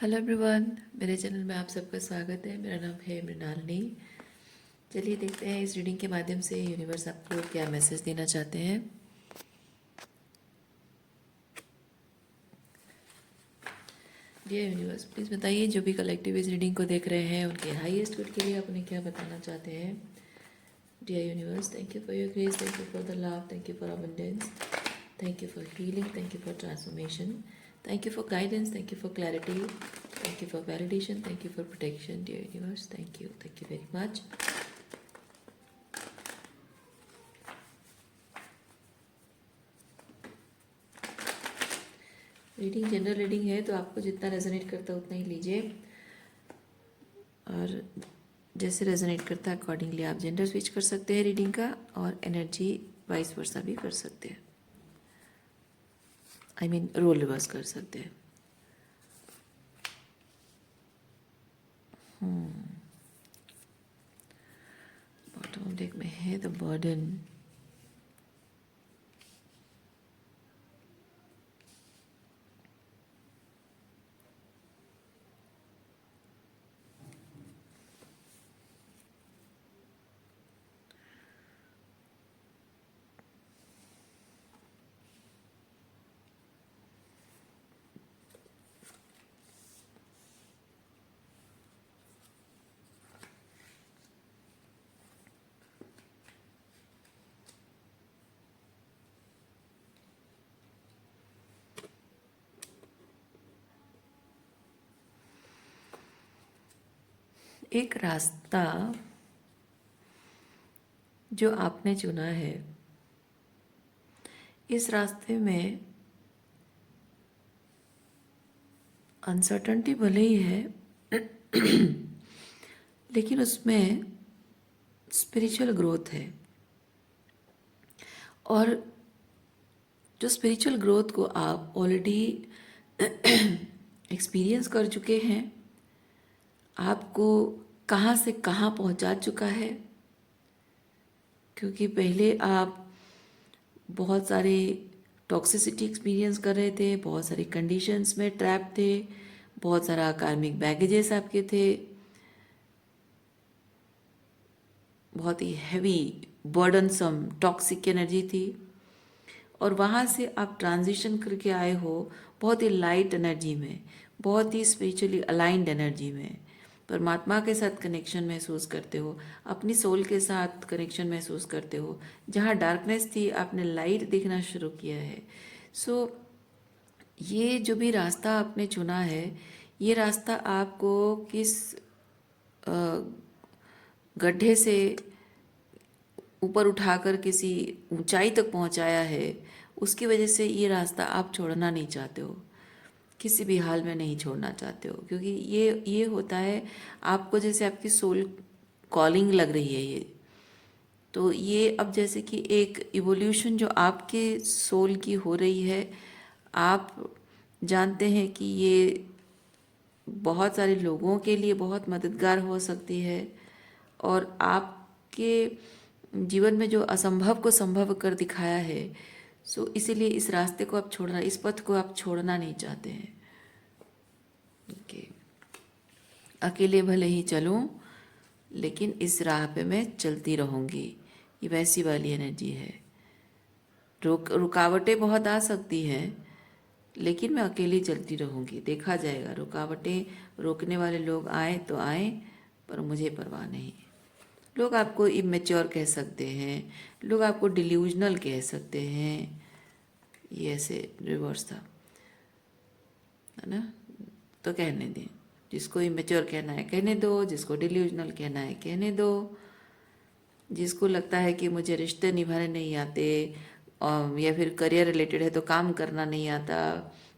Hello everyone, मेरे channel में आप सबका स्वागत है। मेरा नाम है मृणालिनी। चलिए देखते हैं इस रीडिंग के माध्यम से यूनिवर्स आपको क्या मैसेज देना चाहते हैं। डियर यूनिवर्स, प्लीज़ बताइए जो भी कलेक्टिव इस रीडिंग को देख रहे हैं उनके हाईएस्ट गुड के लिए आप उन्हें क्या बताना चाहते हैं। Dear universe, thank you for your grace, thank you for the love, thank you for abundance, thank you for healing, thank you for transformation, thank you for guidance, thank you for clarity, thank you for validation, thank you for protection. Dear universe, thank you very much. Reading general reading है, तो आपको जितना resonate करता है उतना ही लीजिए, और जैसे रेजोनेट करता है अकॉर्डिंगली आप जेंडर स्विच कर सकते हैं रीडिंग का, और एनर्जी वाइस वर्सा भी कर सकते हैं। आई मीन रोल रिवर्स कर सकते हैं। बॉटम डेक में है द बर्डन। एक रास्ता जो आपने चुना है, इस रास्ते में अनसर्टनिटी भले ही है लेकिन उसमें स्पिरिचुअल ग्रोथ है, और जो स्पिरिचुअल ग्रोथ को आप ऑलरेडी एक्सपीरियंस कर चुके हैं, आपको कहाँ से कहाँ पहुँचा चुका है। क्योंकि पहले आप बहुत सारे टॉक्सिसिटी एक्सपीरियंस कर रहे थे, बहुत सारी कंडीशंस में ट्रैप थे, बहुत सारा कार्मिक बैगेजेस आपके थे, बहुत ही हैवी बर्डनसम टॉक्सिक एनर्जी थी, और वहाँ से आप ट्रांजिशन करके आए हो बहुत ही लाइट एनर्जी में, बहुत ही स्पिरिचुअली अलाइंड एनर्जी में, परमात्मा के साथ कनेक्शन महसूस करते हो, अपनी सोल के साथ कनेक्शन महसूस करते हो। जहाँ डार्कनेस थी आपने लाइट दिखना शुरू किया है। ये जो भी रास्ता आपने चुना है, ये रास्ता आपको किस गड्ढे से ऊपर उठाकर किसी ऊंचाई तक पहुंचाया है, उसकी वजह से ये रास्ता आप छोड़ना नहीं चाहते हो, किसी भी हाल में नहीं छोड़ना चाहते हो। क्योंकि ये होता है आपको, जैसे आपकी सोल कॉलिंग लग रही है ये, तो ये अब जैसे कि एक इवोल्यूशन जो आपके सोल की हो रही है, आप जानते हैं कि ये बहुत सारे लोगों के लिए बहुत मददगार हो सकती है, और आपके जीवन में जो असंभव को संभव कर दिखाया है, सो इसीलिए इस रास्ते को आप छोड़ना, इस पथ को आप छोड़ना नहीं चाहते हैं। ओके, अकेले भले ही चलूं लेकिन इस राह पे मैं चलती रहूंगी, ये वैसी वाली एनर्जी है। रुकावटें बहुत आ सकती हैं, लेकिन मैं अकेली चलती रहूंगी, देखा जाएगा। रुकावटें रोकने वाले लोग आए तो आए, पर मुझे परवाह नहीं। लोग आपको इमेच्योर कह सकते हैं, लोग आपको डिल्यूजनल कह सकते हैं, ये ऐसे रिवर्स था, है ना। तो कहने दें, जिसको इमेच्योर कहना है कहने दो, जिसको डिल्यूजनल कहना है कहने दो, जिसको लगता है कि मुझे रिश्ते निभाने नहीं आते, या फिर करियर रिलेटेड है तो काम करना नहीं आता,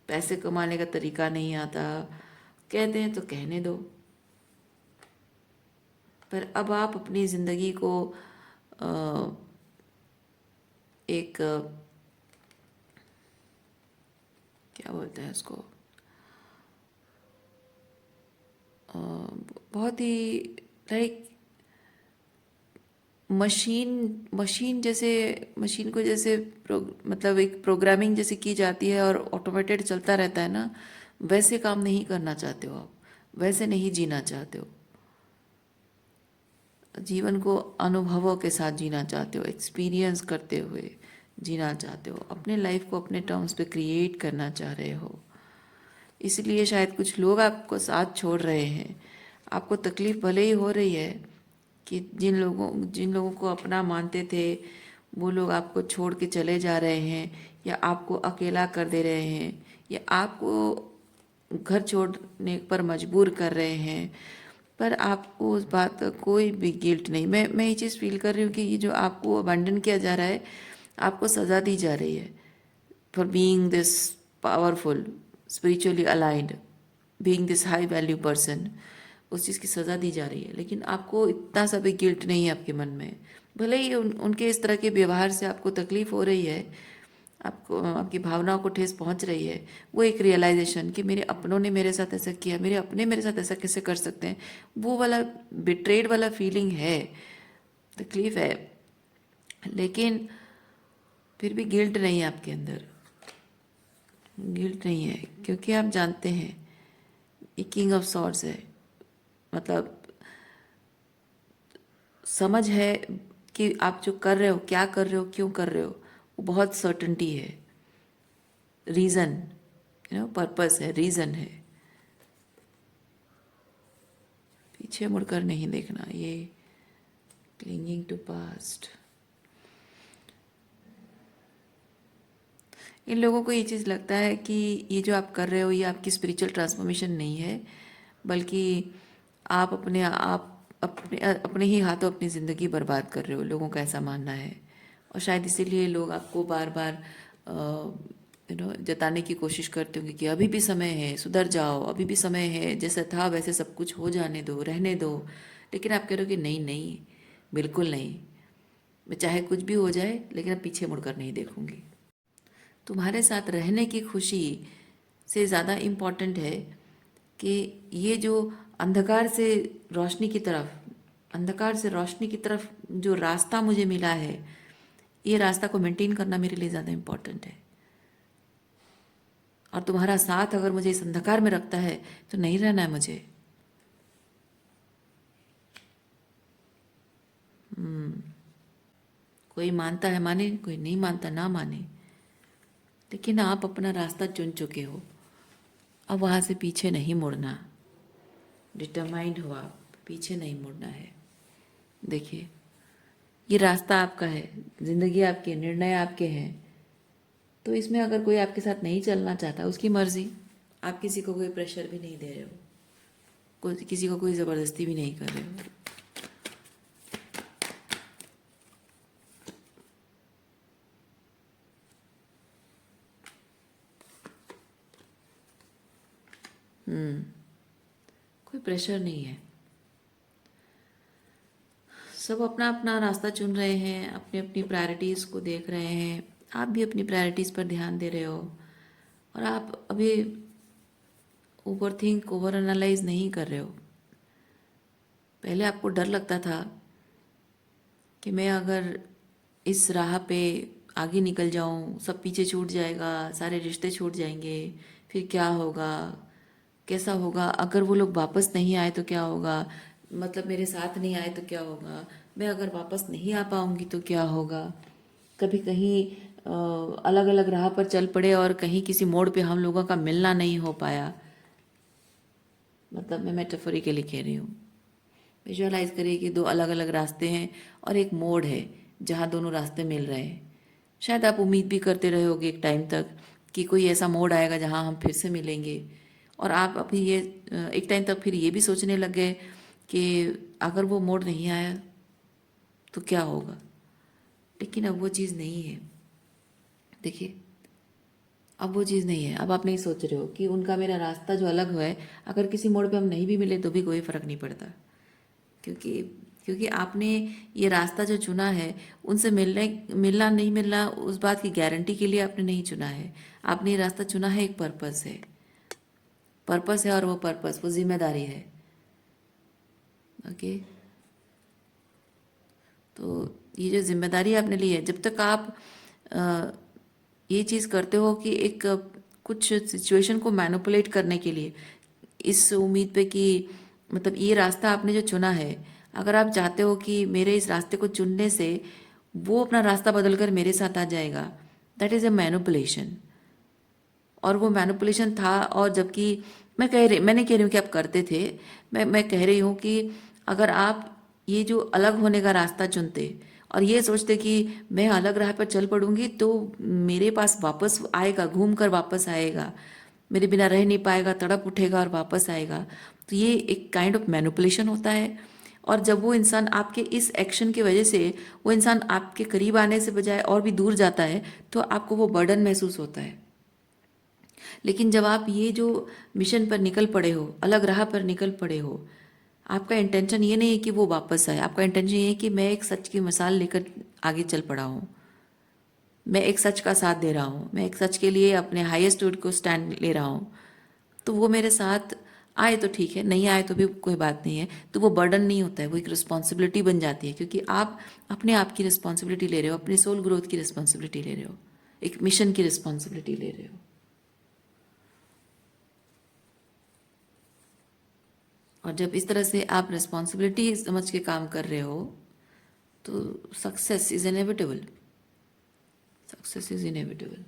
पैसे कमाने का तरीका नहीं आता, कहते हैं तो कहने दो। पर अब आप अपनी ज़िंदगी को एक क्या बोलते हैं उसको, बहुत ही लाइक मशीन जैसे, मशीन को जैसे मतलब एक प्रोग्रामिंग जैसे की जाती है और ऑटोमेटेड चलता रहता है ना, वैसे काम नहीं करना चाहते हो, आप वैसे नहीं जीना चाहते हो, जीवन को अनुभवों के साथ जीना चाहते हो, एक्सपीरियंस करते हुए जीना चाहते हो, अपने लाइफ को अपने टर्म्स पे क्रिएट करना चाह रहे हो। इसलिए शायद कुछ लोग आपको साथ छोड़ रहे हैं। आपको तकलीफ भले ही हो रही है कि जिन लोगों को अपना मानते थे वो लोग आपको छोड़ के चले जा रहे हैं, या आपको अकेला कर दे रहे हैं, या आपको घर छोड़ने पर मजबूर कर रहे हैं। पर आपको उस बात का कोई भी गिल्ट नहीं। मैं ये चीज़ फील कर रही हूँ कि ये जो आपको अबंडन किया जा रहा है, आपको सज़ा दी जा रही है for being this powerful, spiritually aligned, being this high value person. उस चीज़ की सज़ा दी जा रही है, लेकिन आपको इतना सा भी गिल्ट नहीं है आपके मन में। भले ही उनके इस तरह के व्यवहार से आपको तकलीफ हो रही है, आपको आपकी भावनाओं को ठेस पहुंच रही है, वो एक रियलाइजेशन कि मेरे अपनों ने मेरे साथ ऐसा किया, मेरे अपने मेरे साथ ऐसा कैसे कर सकते हैं, वो वाला बिट्रेड वाला फीलिंग है, तकलीफ है। लेकिन फिर भी गिल्ट नहीं है आपके अंदर, गिल्ट नहीं है, क्योंकि आप जानते हैं ये किंग ऑफ सॉर्ड्स है। मतलब समझ है कि आप जो कर रहे हो, क्या कर रहे हो, क्यों कर रहे हो, वो बहुत सर्टनटी है, रीज़न, पर्पस है, रीज़न है। पीछे मुड़कर नहीं देखना, ये क्लिंगिंग टू पास्ट। इन लोगों को ये चीज़ लगता है कि ये जो आप कर रहे हो ये आपकी स्पिरिचुअल ट्रांसफॉर्मेशन नहीं है, बल्कि आप अपने ही हाथों अपनी ज़िंदगी बर्बाद कर रहे हो, लोगों का ऐसा मानना है। और शायद इसीलिए लोग आपको बार बार जताने की कोशिश करते होंगे कि अभी भी समय है, सुधर जाओ, अभी भी समय है, जैसा था वैसे सब कुछ हो जाने दो, रहने दो। लेकिन आप कह रहे हो कि नहीं नहीं, बिल्कुल नहीं, मैं चाहे कुछ भी हो जाए लेकिन अब पीछे मुड़कर नहीं देखूंगी। तुम्हारे साथ रहने की खुशी से ज़्यादा इम्पॉर्टेंट है कि ये जो अंधकार से रोशनी की तरफ, अंधकार से रोशनी की तरफ जो रास्ता मुझे मिला है, ये रास्ता को मेंटेन करना मेरे लिए ज़्यादा इम्पॉर्टेंट है। और तुम्हारा साथ अगर मुझे इस अंधकार में रखता है तो नहीं रहना है मुझे। कोई मानता है माने, कोई नहीं मानता ना माने, लेकिन आप अपना रास्ता चुन चुके हो, अब वहाँ से पीछे नहीं मुड़ना। डिटरमाइंड हो आप, पीछे नहीं मुड़ना है। देखिए, ये रास्ता आपका है, ज़िंदगी आपकी है, निर्णय आपके हैं। तो इसमें अगर कोई आपके साथ नहीं चलना चाहता, उसकी मर्जी। आप किसी को कोई प्रेशर भी नहीं दे रहे हो, कोई किसी को कोई ज़बरदस्ती भी नहीं कर रहे हो। कोई प्रेशर नहीं है, सब अपना अपना रास्ता चुन रहे हैं, अपनी अपनी प्रायोरिटीज़ को देख रहे हैं। आप भी अपनी प्रायोरिटीज़ पर ध्यान दे रहे हो, और आप अभी ओवर थिंक, ओवर एनालाइज नहीं कर रहे हो। पहले आपको डर लगता था कि मैं अगर इस राह पे आगे निकल जाऊं, सब पीछे छूट जाएगा, सारे रिश्ते छूट जाएंगे, फिर क्या होगा, कैसा होगा, अगर वो लोग वापस नहीं आए तो क्या होगा, मतलब मेरे साथ नहीं आए तो क्या होगा, मैं अगर वापस नहीं आ पाऊंगी तो क्या होगा, कभी कहीं अलग अलग राह पर चल पड़े और कहीं किसी मोड़ पे हम लोगों का मिलना नहीं हो पाया। मतलब मैं मेटाफोरिकली कह रही हूँ। विजुअलाइज करिए कि दो अलग अलग रास्ते हैं और एक मोड़ है जहाँ दोनों रास्ते मिल रहे हैं। शायद आप उम्मीद भी करते रहे होगे एक टाइम तक कि कोई ऐसा मोड़ आएगा जहाँ हम फिर से मिलेंगे, और आप अभी ये एक टाइम तक फिर ये भी सोचने लग गए कि अगर वो मोड़ नहीं आया तो क्या होगा। लेकिन अब वो चीज़ नहीं है। देखिए, अब वो चीज़ नहीं है। अब आप नहीं सोच रहे हो कि उनका मेरा रास्ता जो अलग हुआ है, अगर किसी मोड़ पे हम नहीं भी मिले तो भी कोई फ़र्क नहीं पड़ता, क्योंकि क्योंकि आपने ये रास्ता जो चुना है, उनसे मिलना नहीं मिलना उस बात की गारंटी के लिए आपने नहीं चुना है। आपने ये रास्ता चुना है, एक पर्पस है, पर्पस है, और वो पर्पस, वो जिम्मेदारी है। ओके, तो ये जो जिम्मेदारी आपने ली है, जब तक आप अ, ये चीज़ करते हो कि एक कुछ सिचुएशन को मैनिपुलेट करने के लिए, इस उम्मीद पे कि मतलब ये रास्ता आपने जो चुना है, अगर आप चाहते हो कि मेरे इस रास्ते को चुनने से वो अपना रास्ता बदल कर मेरे साथ आ जाएगा, दैट इज़ अ मैनिपुलेशन। और वो मैनिपुलेशन था। और जबकि मैं नहीं कह रही हूँ कि आप करते थे, मैं कह रही हूँ कि अगर आप ये जो अलग होने का रास्ता चुनते और ये सोचते कि मैं अलग राह पर चल पड़ूंगी तो मेरे पास वापस आएगा, घूम कर वापस आएगा, मेरे बिना रह नहीं पाएगा, तड़प उठेगा और वापस आएगा, तो ये एक काइंड ऑफ मैनिपुलेशन होता है। और जब वो इंसान आपके इस एक्शन की वजह से, वो इंसान आपके करीब आने से बजाय और भी दूर जाता है, तो आपको वो बर्डन महसूस होता है। लेकिन जब आप ये जो मिशन पर निकल पड़े हो, अलग राह पर निकल पड़े हो, आपका इंटेंशन ये नहीं है कि वो वापस आए, आपका इंटेंशन ये है कि मैं एक सच की मिसाल लेकर आगे चल पड़ा हूँ, मैं एक सच का साथ दे रहा हूँ, मैं एक सच के लिए अपने हाईएस्ट को स्टैंड ले रहा हूँ। तो वो मेरे साथ आए तो ठीक है, नहीं आए तो भी कोई बात नहीं है। तो वो बर्डन नहीं होता है, वो एक रिस्पॉन्सिबिलिटी बन जाती है, क्योंकि आप अपने आप की रिस्पॉन्सिबिलिटी ले रहे हो, अपनी सोल ग्रोथ की रिस्पॉन्सिबिलिटी ले रहे हो, एक मिशन की रिस्पॉन्सिबिलिटी ले रहे हो। और जब इस तरह से आप रिस्पॉन्सिबिलिटी समझ के काम कर रहे हो तो success is inevitable, success is inevitable.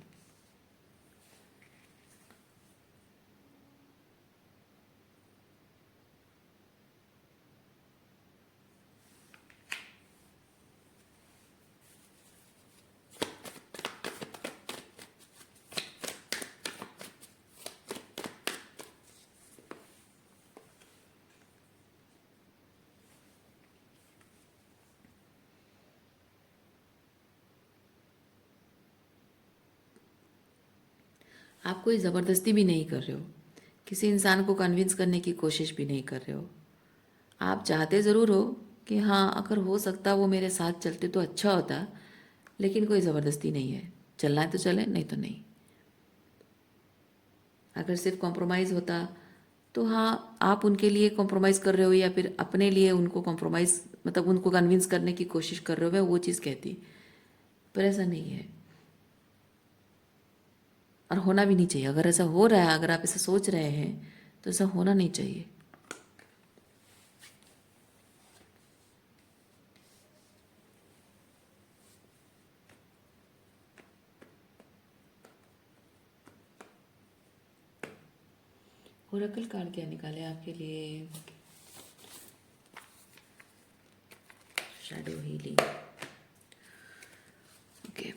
आप कोई ज़बरदस्ती भी नहीं कर रहे हो, किसी इंसान को कन्विंस करने की कोशिश भी नहीं कर रहे हो। आप चाहते ज़रूर हो कि हाँ, अगर हो सकता वो मेरे साथ चलते तो अच्छा होता, लेकिन कोई ज़बरदस्ती नहीं है, चलना है तो चले, नहीं तो नहीं। अगर सिर्फ कॉम्प्रोमाइज़ होता तो हाँ, आप उनके लिए कॉम्प्रोमाइज़ कर रहे हो या फिर अपने लिए उनको कॉम्प्रोमाइज़, मतलब उनको कन्विंस करने की कोशिश कर रहे हो, मैं वो चीज़ कहती। पर ऐसा नहीं है, और होना भी नहीं चाहिए। अगर ऐसा हो रहा है, अगर आप ऐसा सोच रहे हैं, तो ऐसा होना नहीं चाहिए। ओरेकल कार्ड क्या निकाले आपके लिए? Shadow healing. Okay,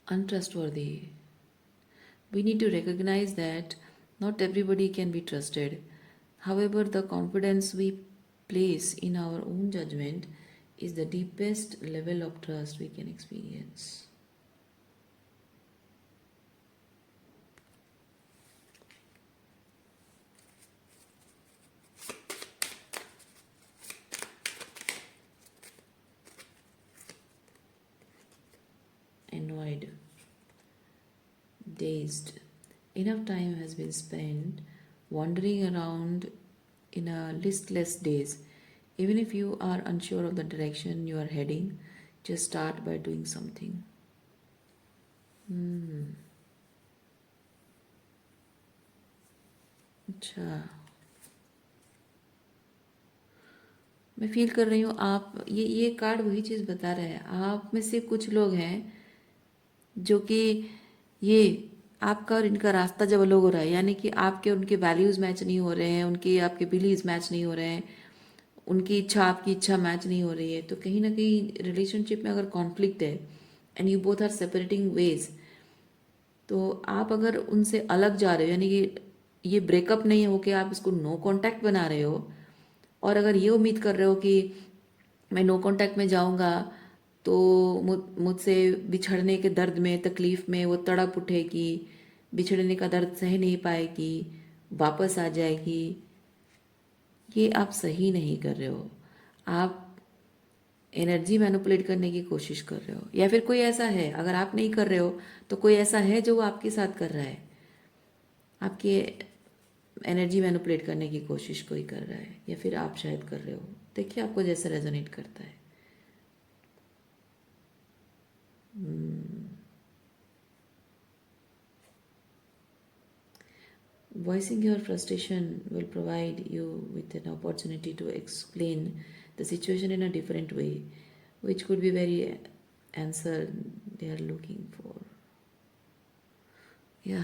untrustworthy. We need to recognize that not everybody can be trusted. However, the confidence we place in our own judgment is the deepest level of trust we can experience. Annoyed, dazed. Enough time has been spent wandering around in a listless daze. Even if you are unsure of the direction you are heading, just start by doing something. अच्छा, मैं feel कर रही हूँ आप, ये card वही चीज़ बता रहा है। आप में से कुछ लोग हैं जो कि ये आपका और इनका रास्ता जब अलग हो रहा है, यानी कि आपके उनके वैल्यूज़ मैच नहीं हो रहे हैं, उनके आपके बिलीव्स मैच नहीं हो रहे हैं, उनकी इच्छा आपकी इच्छा मैच नहीं हो रही है, तो कहीं ना कहीं रिलेशनशिप में अगर कॉन्फ्लिक्ट है and you both are separating ways, तो आप अगर उनसे अलग जा रहे हो, यानी कि ये ब्रेकअप नहीं हो कि आप इसको नो कांटेक्ट बना रहे हो, और अगर ये उम्मीद कर रहे हो कि मैं नो कांटेक्ट में जाऊंगा तो मुझसे बिछड़ने के दर्द में, तकलीफ में वो तड़प उठेगी, बिछड़ने का दर्द सह नहीं पाएगी, वापस आ जाएगी, ये आप सही नहीं कर रहे हो। आप एनर्जी मैनिपुलेट करने की कोशिश कर रहे हो, या फिर कोई ऐसा है, अगर आप नहीं कर रहे हो तो कोई ऐसा है जो आपके साथ कर रहा है। आपके एनर्जी मैनिपुलेट करने की कोशिश कोई कर रहा है, या फिर आप शायद कर रहे हो। देखिए आपको जैसे रेजोनेट करता है। Voicing your frustration will provide you with an opportunity to explain the situation in a different way, which could be very answer they are looking for. या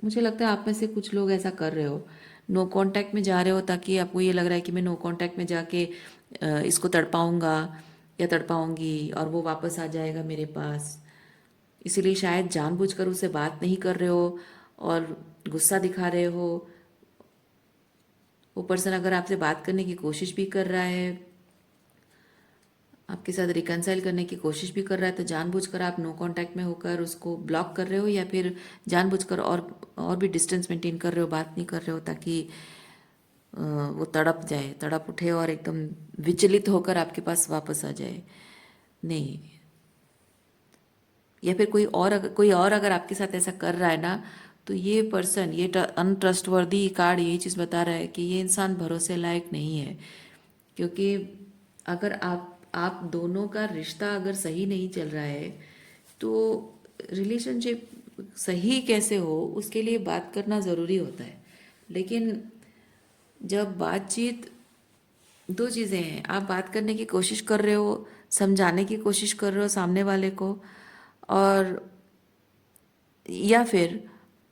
मुझे लगता है आप में से कुछ लोग ऐसा कर रहे हो, नो कांटेक्ट में जा रहे हो, ताकि आपको ये लग रहा है कि मैं नो कांटेक्ट में जाके इसको तड़पाऊंगा या तड़पाऊंगी और वो वापस आ जाएगा मेरे पास। इसीलिए शायद जानबूझकर उससे बात नहीं कर रहे हो और गुस्सा दिखा रहे हो। वो पर्सन अगर आपसे बात करने की कोशिश भी कर रहा है, आपके साथ रिकनसाइल करने की कोशिश भी कर रहा है, तो जानबूझकर आप नो कांटेक्ट में होकर उसको ब्लॉक कर रहे हो, या फिर जानबूझकर और भी डिस्टेंस मेंटेन कर रहे हो, बात नहीं कर रहे हो, ताकि वो तड़प जाए, तड़प उठे और एकदम विचलित होकर आपके पास वापस आ जाए। नहीं, या फिर कोई और अगर आपके साथ ऐसा कर रहा है ना, तो ये पर्सन, ये अनट्रस्टवर्दी कार्ड यही चीज़ बता रहा है कि ये इंसान भरोसे लायक नहीं है। क्योंकि अगर आप दोनों का रिश्ता अगर सही नहीं चल रहा है, तो रिलेशनशिप सही कैसे हो उसके लिए बात करना ज़रूरी होता है। लेकिन जब बातचीत, दो चीज़ें हैं, आप बात करने की कोशिश कर रहे हो, समझाने की कोशिश कर रहे हो सामने वाले को, और या फिर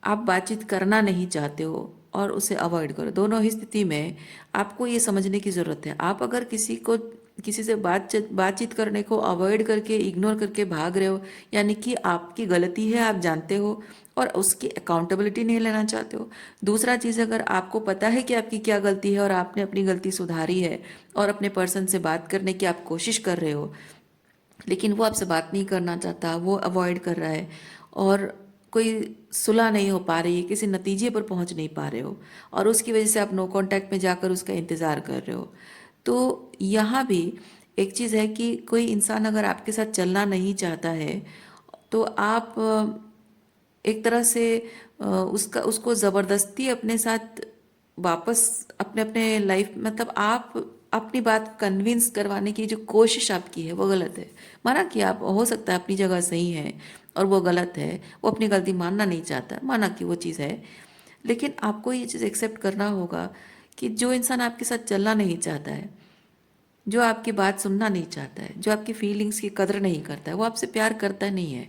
आप बातचीत करना नहीं चाहते हो और उसे अवॉइड करो। दोनों ही स्थिति में आपको ये समझने की ज़रूरत है। आप अगर किसी से बातचीत करने को अवॉइड करके, इग्नोर करके भाग रहे हो, यानी कि आपकी गलती है, आप जानते हो और उसकी अकाउंटेबिलिटी नहीं लेना चाहते हो। दूसरा चीज़, अगर आपको पता है कि आपकी क्या गलती है और आपने अपनी गलती सुधारी है और अपने पर्सन से बात करने की आप कोशिश कर रहे हो, लेकिन वो आपसे बात नहीं करना चाहता, वो अवॉइड कर रहा है और कोई सुलह नहीं हो पा रही है, किसी नतीजे पर पहुंच नहीं पा रहे हो, और उसकी वजह से आप नो कांटेक्ट में जाकर उसका इंतज़ार कर रहे हो। तो यहाँ भी एक चीज़ है कि कोई इंसान अगर आपके साथ चलना नहीं चाहता है, तो आप एक तरह से उसको ज़बरदस्ती अपने साथ वापस अपने अपने लाइफ, मतलब आप अपनी बात कन्विंस करवाने की जो कोशिश आपकी है वो गलत है। माना कि आप, हो सकता है अपनी जगह सही है और वो गलत है, वो अपनी गलती मानना नहीं चाहता, माना कि वो चीज़ है, लेकिन आपको ये चीज़ एक्सेप्ट करना होगा कि जो इंसान आपके साथ चलना नहीं चाहता है, जो आपकी बात सुनना नहीं चाहता है, जो आपकी फीलिंग्स की कदर नहीं करता है, वो आपसे प्यार करता नहीं है,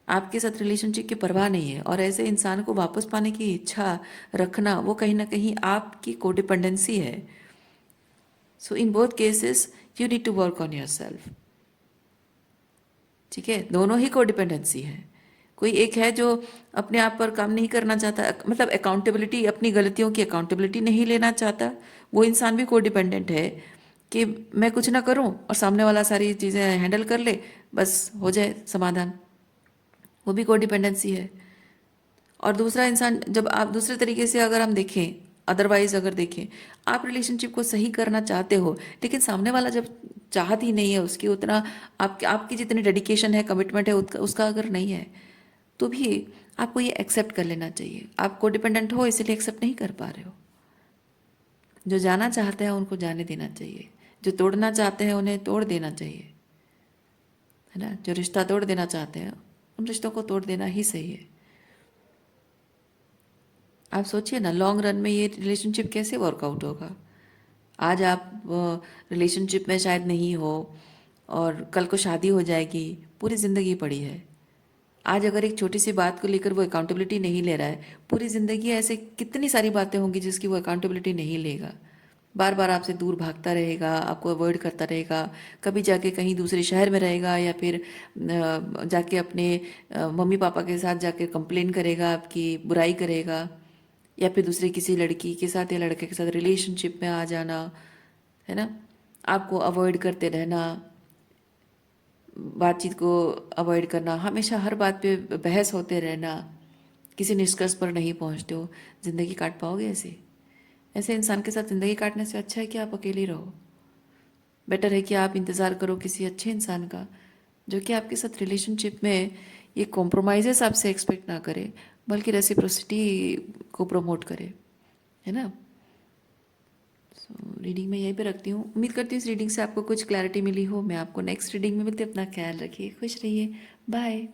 आपके साथ रिलेशनशिप की परवाह नहीं है, और ऐसे इंसान को वापस पाने की इच्छा रखना, वो कहीं ना कहीं आपकी कोडिपेंडेंसी है। So in both cases you need to work on yourself. ठीक है, दोनों ही कोडिपेंडेंसी है। कोई एक है जो अपने आप पर काम नहीं करना चाहता, मतलब अकाउंटेबिलिटी, अपनी गलतियों की अकाउंटेबिलिटी नहीं लेना चाहता, वो इंसान भी कोडिपेंडेंट है कि मैं कुछ ना करूं और सामने वाला सारी चीज़ें हैंडल कर ले, बस हो जाए समाधान, वो भी कोडिपेंडेंसी है। और दूसरा इंसान, जब आप दूसरे तरीके से अगर हम देखें, अदरवाइज अगर देखें, आप रिलेशनशिप को सही करना चाहते हो, लेकिन सामने वाला जब चाहत ही नहीं है उसकी उतना, आपकी जितनी डेडिकेशन है, कमिटमेंट है, उसका अगर नहीं है, तो भी आपको ये एक्सेप्ट कर लेना चाहिए। आप कोडिपेंडेंट हो इसलिए एक्सेप्ट नहीं कर पा रहे हो। जो जाना चाहते हैं उनको जाने देना चाहिए, जो तोड़ना चाहते हैं उन्हें तोड़ देना चाहिए, है ना। जो रिश्ता तोड़ देना चाहते हैं उन रिश्तों को तोड़ देना ही सही है। आप सोचिए ना, लॉन्ग रन में ये रिलेशनशिप कैसे वर्कआउट होगा। आज आप रिलेशनशिप में शायद नहीं हो और कल को शादी हो जाएगी, पूरी ज़िंदगी पड़ी है। आज अगर एक छोटी सी बात को लेकर वो अकाउंटेबिलिटी नहीं ले रहा है, पूरी ज़िंदगी ऐसे कितनी सारी बातें होंगी जिसकी वो अकाउंटेबिलिटी नहीं लेगा। बार बार आपसे दूर भागता रहेगा, आपको अवॉइड करता रहेगा, कभी जाके कहीं दूसरे शहर में रहेगा, या फिर जाके अपने मम्मी पापा के साथ जाके कंप्लेन करेगा, आपकी बुराई करेगा, या फिर दूसरे किसी लड़की के साथ या लड़के के साथ रिलेशनशिप में आ जाना, है ना। आपको अवॉइड करते रहना, बातचीत को अवॉइड करना, हमेशा हर बात पे बहस होते रहना, किसी निष्कर्ष पर नहीं पहुंचते हो। ज़िंदगी काट पाओगे ऐसे? ऐसे इंसान के साथ ज़िंदगी काटने से अच्छा है कि आप अकेले रहो। बेटर है कि आप इंतज़ार करो किसी अच्छे इंसान का, जो कि आपके साथ रिलेशनशिप में ये कॉम्प्रोमाइज़ेस आपसे एक्सपेक्ट ना करे, बल्कि रेसिप्रोसिटी को प्रमोट करे। है ना। सो रीडिंग मैं यहीं पे रखती हूँ। उम्मीद करती हूँ इस रीडिंग से आपको कुछ क्लैरिटी मिली हो। मैं आपको नेक्स्ट रीडिंग में मिलती हूँ। अपना ख्याल रखिए, खुश रहिए, बाय।